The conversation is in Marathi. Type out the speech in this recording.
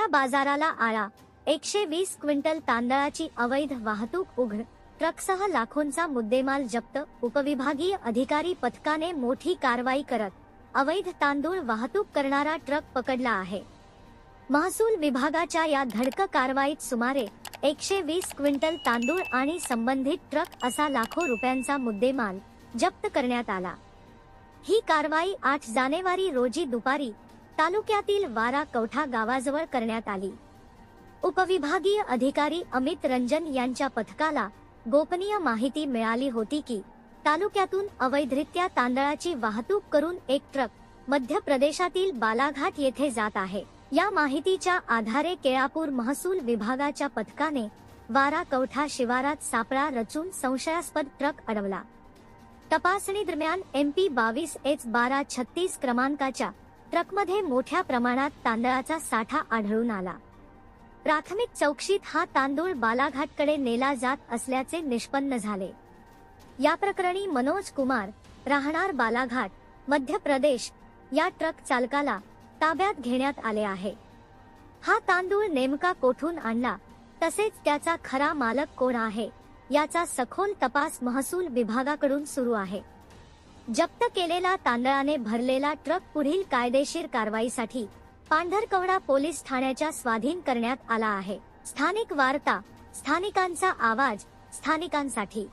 काळ्या बाजाराला आळा, 120 क्विंटल तांदळाची अवैध वाहतूक उघड, ट्रकसह लाखोंचा मुद्देमाल जप्त. उपविभागीय अधिकारी पथकाने मोठी कारवाई करत अवैध तांदूळ वाहतूक करणारा ट्रक पकडला आहे. महसूल विभागाच्या या धडक कारवाईत सुमारे 120 क्विंटल तांदूळ आणि संबंधित ट्रक असा लाखो रुपयांचा मुद्देमाल जप्त करण्यात आला. ही कारवाई 8 जानेवारी रोजी दुपारी तालुक्यातील वारा कवठा गावाजवळ करण्यात आली. उपविभागीय अधिकारी अमित रंजन यांच्या पथकाला गोपनीय माहिती मिळाली होती की तालुक्यातून अवैधरित्या तांदळाची वाहतूक करून एक ट्रक मध्य प्रदेशातील बालाघाट येथे जात आहे. या माहितीच्या आधारे केळापूर महसूल विभागाच्या पथकाने वारा कवठा शिवारात सापळा रचून संशयास्पद ट्रक अडवला. तपासणी दरम्यान MP 22H1236 क्रमांकाच्या ट्रकमध्ये मोठ्या प्रमाणात तांदळाचा साठा आढळून आला. प्राथमिक चौकशीत हा तांदूळ बालाघाटकडे नेला जात असल्याचे निष्पन्न झाले. या प्रकरणी मनोज कुमार, राहणार बालाघाट, मध्य प्रदेश या ट्रक चालकाला ताब्यात घेण्यात आले आहे. हा तांदूळ नेमका कोठून आणला तसेच त्याचा खरा मालक कोण आहे याचा सखोल तपास महसूल विभागाकडून सुरू आहे. जप्त केलेला तांदळाने भरलेला ट्रक पुढील कायदेशीर कारवाईसाठी पांढरकवडा पोलीस ठाण्याच्या स्वाधीन करण्यात आला आहे. स्थानिक वार्ता, स्थानिकांचा आवाज, स्थानिकांसाठी.